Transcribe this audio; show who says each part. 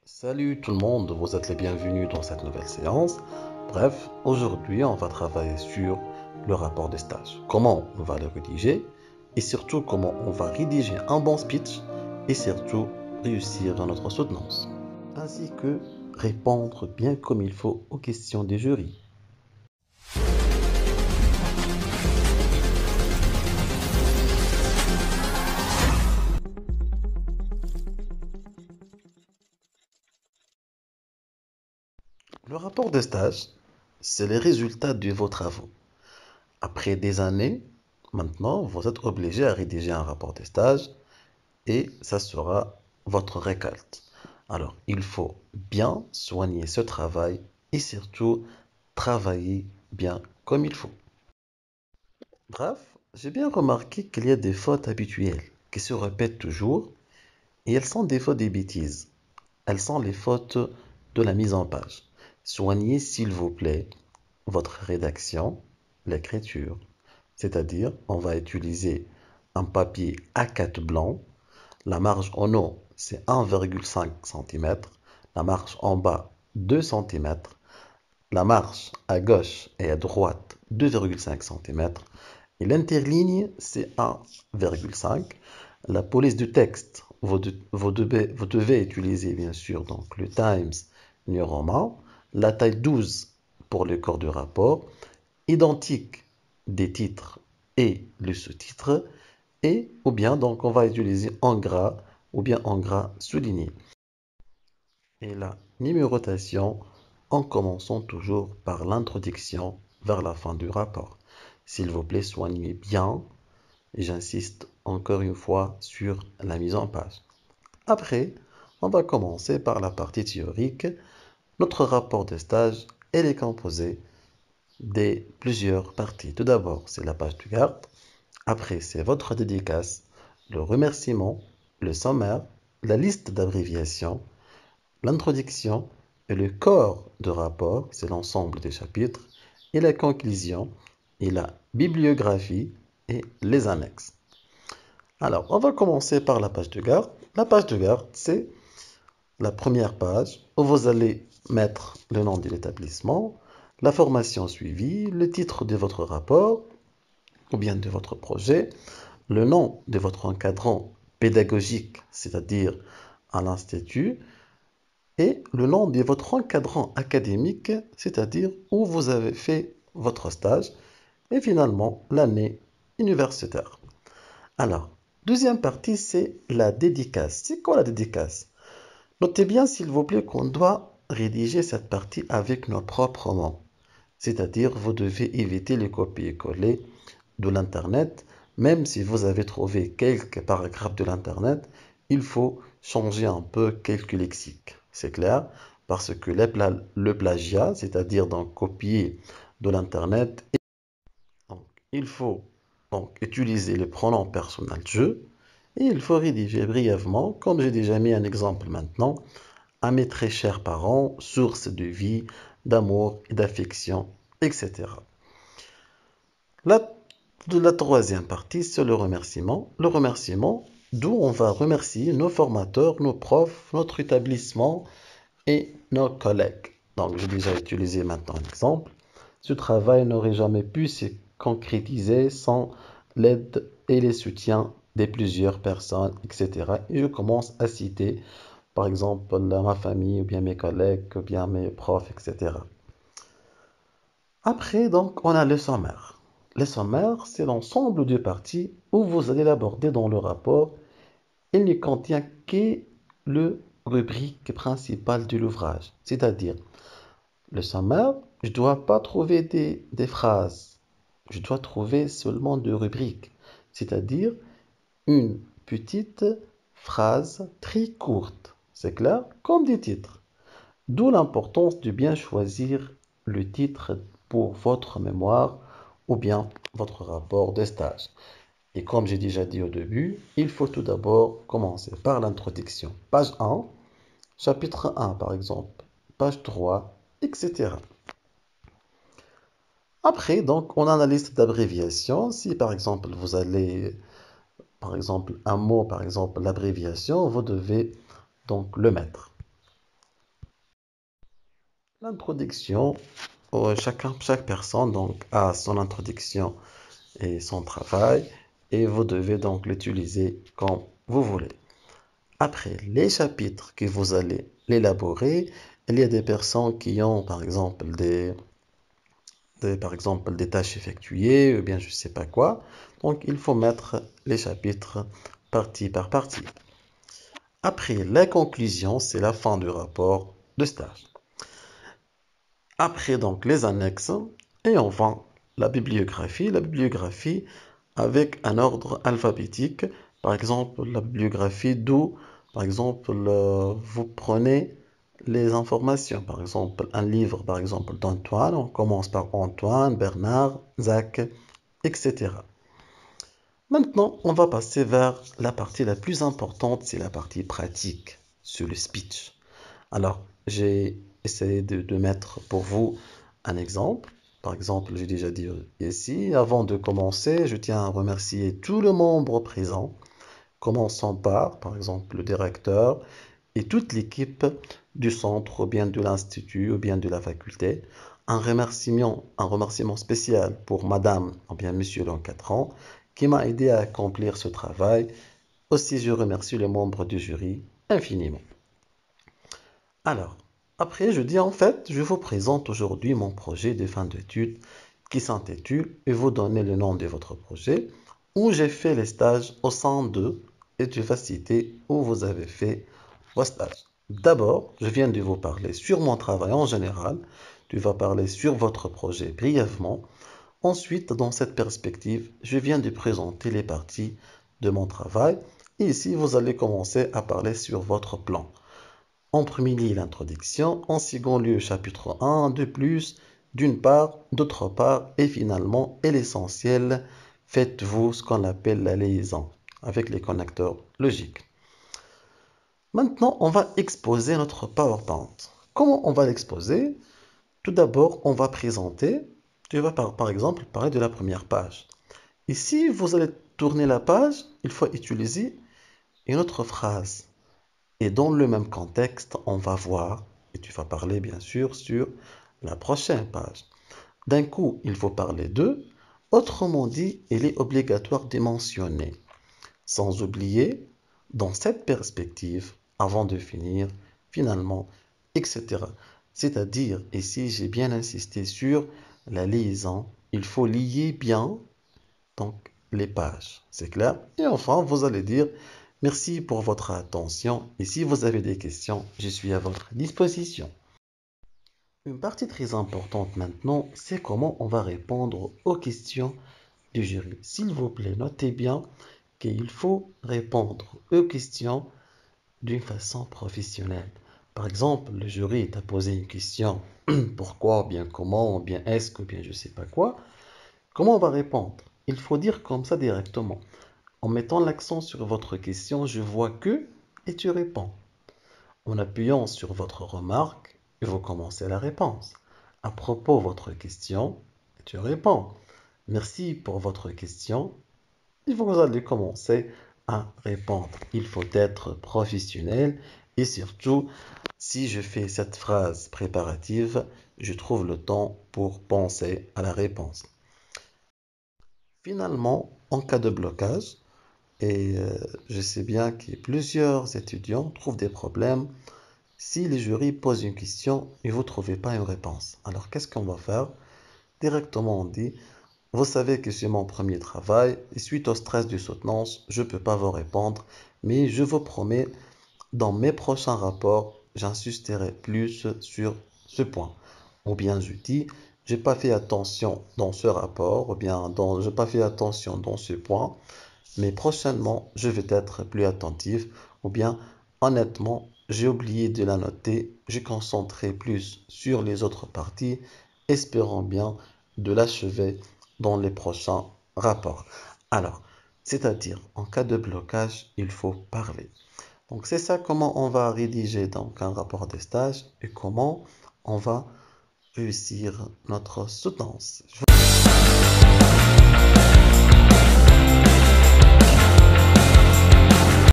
Speaker 1: Salut tout le monde, vous êtes les bienvenus dans cette nouvelle séance. Bref, aujourd'hui on va travailler sur le rapport de stage. Comment on va le rédiger et surtout comment on va rédiger un bon speech et surtout réussir dans notre soutenance. Ainsi que répondre bien comme il faut aux questions des jurys. Le rapport de stage, c'est les résultats de vos travaux. Après des années, maintenant, vous êtes obligé à rédiger un rapport de stage et ça sera votre récolte. Alors, il faut bien soigner ce travail et surtout travailler bien comme il faut. Bref, j'ai bien remarqué qu'il y a des fautes habituelles qui se répètent toujours et elles sont des fautes des bêtises. Elles sont les fautes de la mise en page. Soignez, s'il vous plaît, votre rédaction, l'écriture. C'est-à-dire, on va utiliser un papier A4 blanc. La marge en haut, c'est 1,5 cm. La marge en bas, 2 cm. La marge à gauche et à droite, 2,5 cm. Et l'interligne, c'est 1,5. La police du texte, vous devez utiliser bien sûr donc le Times New Roman. La taille 12 pour le corps du rapport. Identique des titres et le sous-titre. Et ou bien donc on va utiliser en gras ou bien en gras souligné. Et la numérotation en commençant toujours par l'introduction vers la fin du rapport. S'il vous plaît, soignez bien et j'insiste encore une fois sur la mise en page. Après, on va commencer par la partie théorique. Notre rapport de stage, elle est composée de plusieurs parties. Tout d'abord, c'est la page de garde. Après, c'est votre dédicace, le remerciement, le sommaire, la liste d'abréviations, l'introduction et le corps de rapport, c'est l'ensemble des chapitres, et la conclusion et la bibliographie et les annexes. Alors, on va commencer par la page de garde. La page de garde, c'est la première page où vous allez mettre le nom de l'établissement, la formation suivie, le titre de votre rapport ou bien de votre projet, le nom de votre encadrant pédagogique, c'est-à-dire à l'institut, et le nom de votre encadrant académique, c'est-à-dire où vous avez fait votre stage, et finalement l'année universitaire. Alors, deuxième partie, c'est la dédicace. C'est quoi la dédicace? Notez bien, s'il vous plaît, qu'on doit rédiger cette partie avec nos propres mots. C'est-à-dire, vous devez éviter les copier-coller de l'Internet. Même si vous avez trouvé quelques paragraphes de l'Internet, il faut changer un peu quelques lexiques. C'est clair? Parce que le plagiat, c'est-à-dire donc copier de l'Internet, donc, il faut donc utiliser le pronom personnel je et il faut rédiger brièvement, comme j'ai déjà mis un exemple maintenant, à mes très chers parents, source de vie, d'amour et d'affection, etc. La, la troisième partie, c'est le remerciement. Le remerciement, d'où on va remercier nos formateurs, nos profs, notre établissement et nos collègues. Donc, j'ai déjà utilisé maintenant un exemple. Ce travail n'aurait jamais pu se concrétiser sans l'aide et les soutiens de plusieurs personnes, etc. Et je commence à citer, par exemple, ma famille, ou bien mes collègues, ou bien mes profs, etc. Après, donc, on a le sommaire. Le sommaire, c'est l'ensemble de parties où vous allez l'aborder dans le rapport. Il ne contient que le rubrique principale de l'ouvrage, c'est-à-dire le sommaire, je ne dois pas trouver des phrases, je dois trouver seulement des rubriques, c'est-à-dire une petite phrase très courte, c'est clair, comme des titres. D'où l'importance de bien choisir le titre pour votre mémoire ou bien votre rapport de stage. Et comme j'ai déjà dit au début, il faut tout d'abord commencer par l'introduction. Page 1, chapitre 1 par exemple, page 3, etc. Après, donc, on a la liste d'abréviations. Si par exemple vous allez, par exemple, un mot, par exemple, l'abréviation, vous devez donc le mettre. L'introduction, chaque personne donc a son introduction et son travail et vous devez donc l'utiliser comme vous voulez. Après les chapitres que vous allez l'élaborer, il y a des personnes qui ont par exemple des tâches effectuées ou bien je ne sais pas quoi. Donc il faut mettre les chapitres partie par partie. Après la conclusion, c'est la fin du rapport de stage. Après donc les annexes et enfin la bibliographie avec un ordre alphabétique. Par exemple, la bibliographie d'où, par exemple, vous prenez les informations. Par exemple, un livre, par exemple, d'Antoine, on commence par Antoine, Bernard, Zach, etc. Maintenant, on va passer vers la partie la plus importante, c'est la partie pratique, sur le speech. Alors, j'ai essayé de mettre pour vous un exemple. Par exemple, j'ai déjà dit ici, avant de commencer, je tiens à remercier tous les membres présents, commençant par exemple, le directeur et toute l'équipe du centre, ou bien de l'institut, ou bien de la faculté. Un remerciement spécial pour madame, ou bien monsieur l'encadrant, qui m'a aidé à accomplir ce travail. Aussi, je remercie les membres du jury infiniment. Alors, après, je dis en fait, je vous présente aujourd'hui mon projet de fin d'études qui s'intitule et vous donnez le nom de votre projet où j'ai fait les stages au sein de et tu vas citer où vous avez fait vos stages. D'abord, je viens de vous parler sur mon travail en général. Tu vas parler sur votre projet brièvement. Ensuite, dans cette perspective, je viens de présenter les parties de mon travail. Et ici, vous allez commencer à parler sur votre plan. En premier lieu, l'introduction. En second lieu, chapitre 1, de plus, d'une part, d'autre part, et finalement, et l'essentiel, faites-vous ce qu'on appelle la liaison avec les connecteurs logiques. Maintenant, on va exposer notre PowerPoint. Comment on va l'exposer? Tout d'abord, on va présenter. Tu vas par exemple parler de la première page. Ici, vous allez tourner la page, il faut utiliser une autre phrase. Et dans le même contexte, on va voir, et tu vas parler bien sûr sur la prochaine page. D'un coup, il faut parler d'eux. Autrement dit, il est obligatoire de mentionner. Sans oublier, dans cette perspective, avant de finir, finalement, etc. C'est-à-dire, ici, j'ai bien insisté sur la liaison. Il faut lier bien donc, les pages. C'est clair? Et enfin, vous allez dire merci pour votre attention et si vous avez des questions, je suis à votre disposition. Une partie très importante maintenant, c'est comment on va répondre aux questions du jury. S'il vous plaît, notez bien qu'il faut répondre aux questions d'une façon professionnelle. Par exemple, le jury t'a posé une question, pourquoi, ou bien comment, ou bien est-ce, ou bien je ne sais pas quoi. Comment on va répondre? Il faut dire comme ça directement. En mettant l'accent sur votre question, je vois que, et tu réponds. En appuyant sur votre remarque, et vous commencez la réponse. À propos de votre question, et tu réponds. Merci pour votre question. Et vous allez commencer à répondre. Il faut être professionnel et surtout, si je fais cette phrase préparative, je trouve le temps pour penser à la réponse. Finalement, en cas de blocage, et je sais bien que plusieurs étudiants trouvent des problèmes si le jury pose une question et vous ne trouvez pas une réponse. Alors qu'est-ce qu'on va faire? Directement on dit, vous savez que c'est mon premier travail et suite au stress du soutenance, je ne peux pas vous répondre, mais je vous promets, dans mes prochains rapports, j'insisterai plus sur ce point. Ou bien je dis, j'ai pas fait attention dans ce rapport, ou bien j'ai pas fait attention dans ce point, mais prochainement, je vais être plus attentif, ou bien honnêtement, j'ai oublié de la noter, j'ai concentré plus sur les autres parties, espérant bien de l'achever dans les prochains rapports. Alors, c'est-à-dire, en cas de blocage, il faut parler. Donc, c'est ça comment on va rédiger donc un rapport de stage et comment on va réussir notre soutenance.